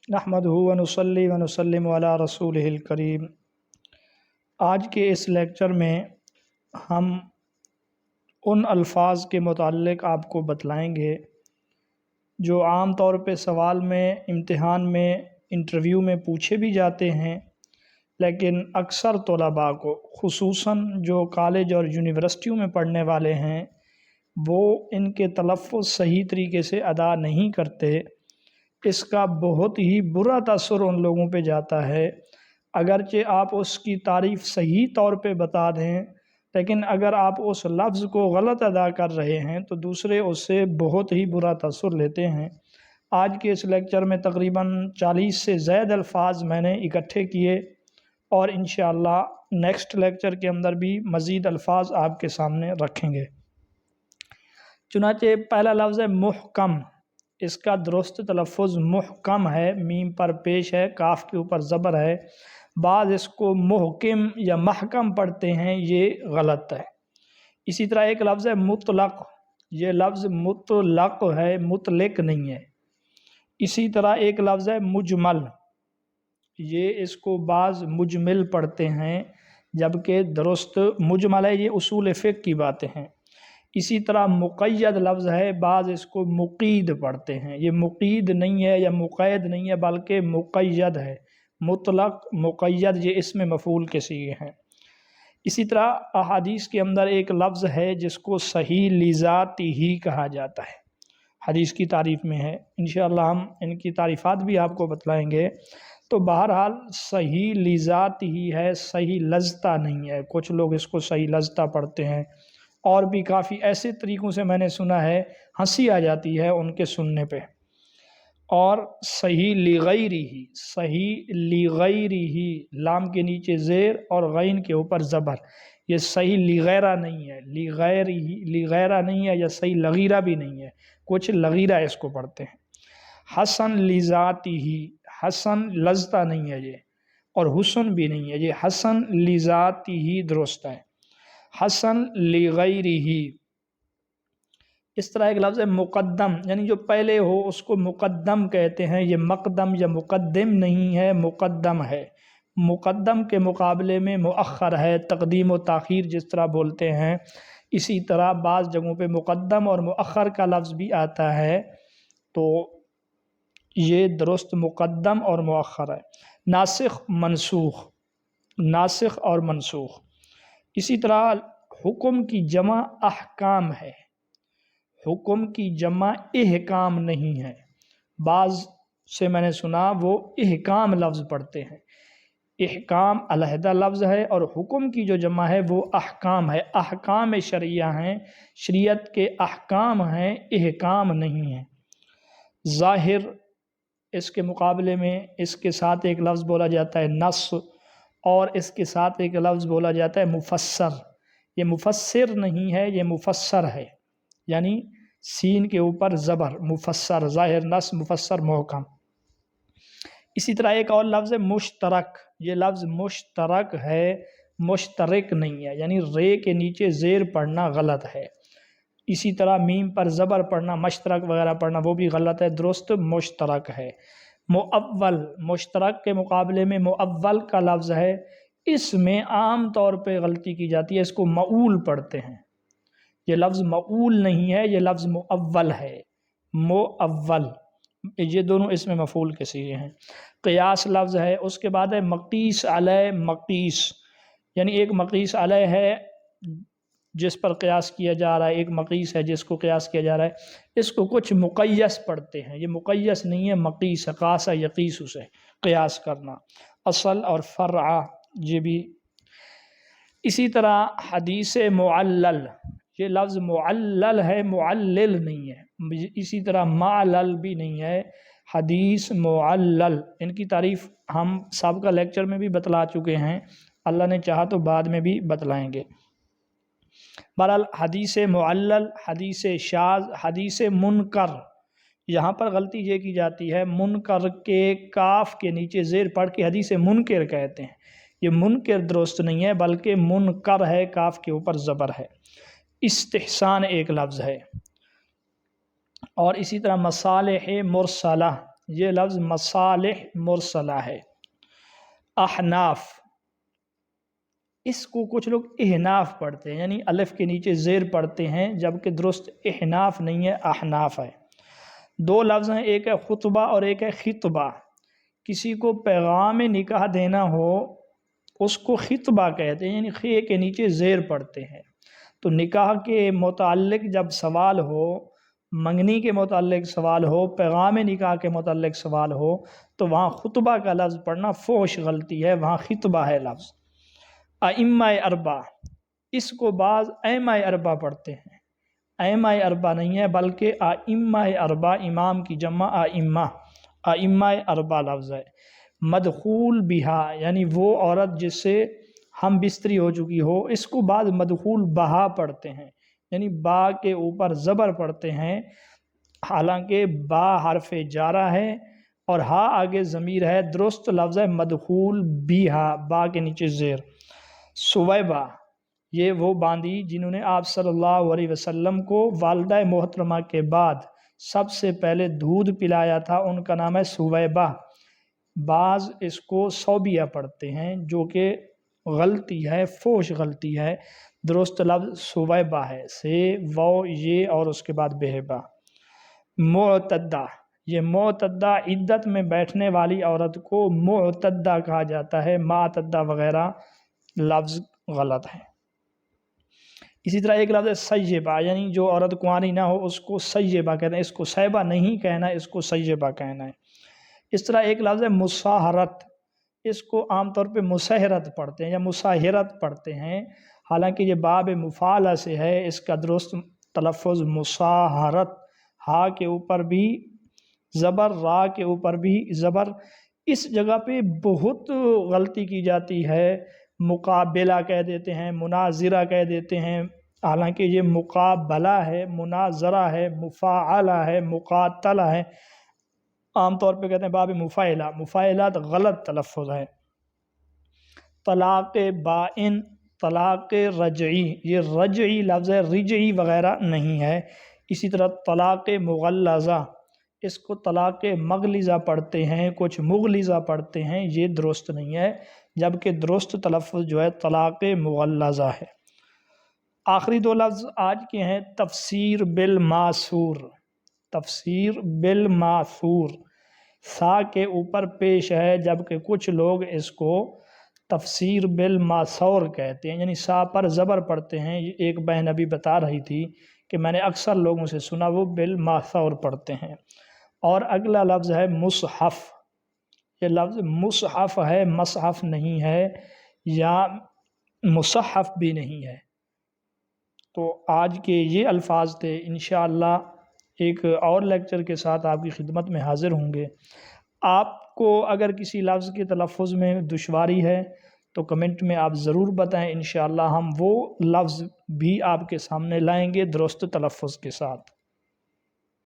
نحمدہ و نصلی و نسلم علی رسولہ الکریم۔ آج کے اس لیکچر میں ہم ان الفاظ کے متعلق آپ کو بتلائیں گے جو عام طور پہ سوال میں، امتحان میں، انٹرویو میں پوچھے بھی جاتے ہیں، لیکن اکثر طلباء کو، خصوصاً جو کالج اور یونیورسٹیوں میں پڑھنے والے ہیں، وہ ان کے تلفظ صحیح طریقے سے ادا نہیں کرتے۔ اس کا بہت ہی برا تاثر ان لوگوں پہ جاتا ہے۔ اگرچہ آپ اس کی تعریف صحیح طور پہ بتا دیں، لیکن اگر آپ اس لفظ کو غلط ادا کر رہے ہیں تو دوسرے اس سے بہت ہی برا تاثر لیتے ہیں۔ آج کے اس لیکچر میں تقریباً 40 سے زائد الفاظ میں نے اکٹھے کیے، اور انشاءاللہ نیکسٹ لیکچر کے اندر بھی مزید الفاظ آپ کے سامنے رکھیں گے۔ چنانچہ پہلا لفظ ہے محکم۔ اس کا درست تلفظ محکم ہے، میم پر پیش ہے، کاف کے اوپر زبر ہے۔ بعض اس کو محکم یا محکم پڑھتے ہیں، یہ غلط ہے۔ اسی طرح ایک لفظ ہے مطلق۔ یہ لفظ مطلق ہے، مطلق نہیں ہے۔ اسی طرح ایک لفظ ہے مجمل۔ یہ اس کو بعض مجمل پڑھتے ہیں، جبکہ درست مجمل ہے۔ یہ اصول فقہ کی باتیں ہیں۔ اسی طرح مقید لفظ ہے، بعض اس کو مقید پڑھتے ہیں۔ یہ مقید نہیں ہے یا مقید نہیں ہے، بلکہ مقید ہے۔ مطلق، مقید، یہ اسم مفعول کے صیغے ہیں۔ اسی طرح احادیث کے اندر ایک لفظ ہے جس کو صحیح لذاتی ہی کہا جاتا ہے، حدیث کی تعریف میں ہے۔ انشاءاللہ ہم ان کی تعریفات بھی آپ کو بتلائیں گے۔ تو بہرحال صحیح لذاتی ہی ہے، صحیح لذتا نہیں ہے۔ کچھ لوگ اس کو صحیح لذتا پڑھتے ہیں، اور بھی کافی ایسے طریقوں سے میں نے سنا ہے، ہنسی آ جاتی ہے ان کے سننے پہ۔ اور صحیح لغیری ہی، صحیح لغیری ہی، لام کے نیچے زیر اور غین کے اوپر زبر، یہ صحیح لغیرہ نہیں ہے، لغیرہ نہیں ہے، یا صحیح لغیرہ بھی نہیں ہے، کچھ لغیرہ اس کو پڑھتے ہیں۔ حسن لذاتی ہی، حسن لذتا نہیں ہے یہ، اور حسن بھی نہیں ہے، یہ حسن لذاتی ہی درست ہے۔ حسن لغیری ہی۔ اس طرح ایک لفظ ہے مقدم، یعنی جو پہلے ہو اس کو مقدم کہتے ہیں۔ یہ مقدم یا مقدم نہیں ہے، مقدم ہے۔ مقدم کے مقابلے میں مؤخر ہے، تقدیم و تاخیر جس طرح بولتے ہیں، اسی طرح بعض جگہوں پہ مقدم اور مؤخر کا لفظ بھی آتا ہے، تو یہ درست مقدم اور مؤخر ہے۔ ناسخ، منسوخ، ناسخ اور منسوخ۔ اسی طرح حکم کی جمع احکام ہے، حکم کی جمع احکام نہیں ہے۔ بعض سے میں نے سنا وہ احکام لفظ پڑھتے ہیں۔ احکام علیحدہ لفظ ہے، اور حکم کی جو جمع ہے وہ احکام ہے۔ احکام شرعیہ ہیں، شریعت کے احکام ہیں، احکام نہیں ہیں۔ ظاہر، اس کے مقابلے میں اس کے ساتھ ایک لفظ بولا جاتا ہے نص، اور اس کے ساتھ ایک لفظ بولا جاتا ہے مفسر۔ یہ مفسر نہیں ہے، یہ مفسر ہے، یعنی سین کے اوپر زبر، مفسر، ظاہر، نص، مفسر، محکم۔ اسی طرح ایک اور لفظ ہے مشترک۔ یہ لفظ مشترک ہے، مشترک نہیں ہے، یعنی رے کے نیچے زیر پڑھنا غلط ہے۔ اسی طرح میم پر زبر پڑھنا، مشترک وغیرہ پڑھنا، وہ بھی غلط ہے، درست مشترک ہے۔ مؤول، مشترک کے مقابلے میں مؤول کا لفظ ہے، اس میں عام طور پہ غلطی کی جاتی ہے، اس کو مؤول پڑھتے ہیں۔ یہ لفظ مؤول نہیں ہے، یہ لفظ مؤول ہے، مؤول۔ یہ دونوں اس میں مفعول کے صیغے ہیں۔ قیاس لفظ ہے، اس کے بعد ہے مقیس علیہ، مقیس، یعنی ایک مقیس علیہ ہے جس پر قیاس کیا جا رہا ہے، ایک مقیس ہے جس کو قیاس کیا جا رہا ہے۔ اس کو کچھ مقیس پڑھتے ہیں، یہ مقیس نہیں ہے، مقیس ہے، قاسہ یقیس سے قیاس کرنا۔ اصل اور فرع، یہ بھی۔ اسی طرح حدیث معلل، یہ لفظ معلل ہے، معلل نہیں ہے۔ اسی طرح معلل بھی نہیں ہے، حدیث معلل۔ ان کی تعریف ہم سابقہ لیکچر میں بھی بتلا چکے ہیں، اللہ نے چاہا تو بعد میں بھی بتلائیں گے۔ بہرحال حدیث معلل، حدیث شاذ، حدیث منکر، یہاں پر غلطی یہ کی جاتی ہے، منکر کے کاف کے نیچے زیر پڑھ کے حدیث منکر کہتے ہیں۔ یہ منکر درست نہیں ہے، بلکہ منکر ہے، کاف کے اوپر زبر ہے۔ استحسان ایک لفظ ہے۔ اور اسی طرح مصالح مرسلہ، یہ لفظ مصالح مرسلہ ہے۔ احناف، اس کو کچھ لوگ احناف پڑھتے ہیں، یعنی الف کے نیچے زیر پڑھتے ہیں، جبکہ درست احناف نہیں ہے، احناف ہے۔ دو لفظ ہیں، ایک ہے خطبہ اور ایک ہے خطبہ۔ کسی کو پیغام نکاح دینا ہو اس کو خطبہ کہتے ہیں، یعنی خے کے نیچے زیر پڑھتے ہیں۔ تو نکاح کے متعلق جب سوال ہو، منگنی کے متعلق سوال ہو، پیغام نکاح کے متعلق سوال ہو، تو وہاں خطبہ کا لفظ پڑھنا فحش غلطی ہے، وہاں خطبہ ہے لفظ۔ ائمہ اربع، اس کو بعض ائمہ اربع پڑھتے ہیں، ائمہ اربع نہیں ہے بلکہ ائمہ اربع، امام کی جمع ائمہ، ائمہ اربع لفظ ہے۔ مدخول بہا، یعنی وہ عورت جس سے ہم بستری ہو چکی ہو، اس کو بعض مدخول بہا پڑھتے ہیں، یعنی با کے اوپر زبر پڑھتے ہیں، حالانکہ با حرف جارہ ہے اور ہا آگے ضمیر ہے، درست لفظ ہے مدخول بیہا، با کے نیچے زیر۔ سویبہ، یہ وہ باندی جنہوں نے آپ صلی اللہ علیہ وسلم کو والدہ محترمہ کے بعد سب سے پہلے دودھ پلایا تھا، ان کا نام ہے سویبہ۔ بعض اس کو صوبیہ پڑھتے ہیں، جو کہ غلطی ہے، فوش غلطی ہے، درست لفظ سویبہ ہے، سے وہ یہ اور اس کے بعد بہبہ۔ معتدہ، یہ معتدہ عدت میں بیٹھنے والی عورت کو معتدہ کہا جاتا ہے، معتدہ وغیرہ لفظ غلط ہے۔ اسی طرح ایک لفظ ہے سیبہ، یعنی جو عورت کنواری نہ ہو اس کو سیبہ کہتے ہیں، اس کو سیبہ نہیں کہنا ہے، اس کو سیبہ کہنا ہے۔ اس طرح ایک لفظ ہے مساہرت، اس کو عام طور پہ مسہرت پڑھتے ہیں یا مساہرت پڑھتے ہیں، حالانکہ یہ باب مفعلہ سے ہے، اس کا درست تلفظ مساہرت، ہا کے اوپر بھی زبر، را کے اوپر بھی زبر۔ اس جگہ پہ بہت غلطی کی جاتی ہے، مقابلہ کہہ دیتے ہیں، مناظرہ کہہ دیتے ہیں، حالانکہ یہ مقابلہ ہے، مناظرہ ہے، مفاعلہ ہے، مقاتلہ ہے، عام طور پہ کہتے ہیں باب مفاعلہ، مفاعلات غلط تلفظ ہے۔ طلاق بائن، طلاق رجعی، یہ رجعی لفظ ہے، رجعی وغیرہ نہیں ہے۔ اسی طرح طلاق مغلظہ، اس کو طلاق مغلظہ پڑھتے ہیں، کچھ مغلظہ پڑھتے ہیں، یہ درست نہیں ہے، جبکہ درست تلفظ جو ہے طلاق مغلظہ ہے۔ آخری دو لفظ آج کے ہیں، تفسیر بالماثور، تفسیر بالماثور، سا کے اوپر پیش ہے، جبکہ کچھ لوگ اس کو تفسیر بالماثور کہتے ہیں، یعنی سا پر زبر پڑھتے ہیں۔ ایک بہن ابھی بتا رہی تھی کہ میں نے اکثر لوگوں سے سنا وہ بالماثور پڑھتے ہیں۔ اور اگلا لفظ ہے مصحف، یہ لفظ مصحف ہے، مصحف نہیں ہے، یا مصحف بھی نہیں ہے۔ تو آج کے یہ الفاظ تھے، انشاءاللہ ایک اور لیکچر کے ساتھ آپ کی خدمت میں حاضر ہوں گے۔ آپ کو اگر کسی لفظ کے تلفظ میں دشواری ہے تو کمنٹ میں آپ ضرور بتائیں، انشاءاللہ ہم وہ لفظ بھی آپ کے سامنے لائیں گے درست تلفظ کے ساتھ۔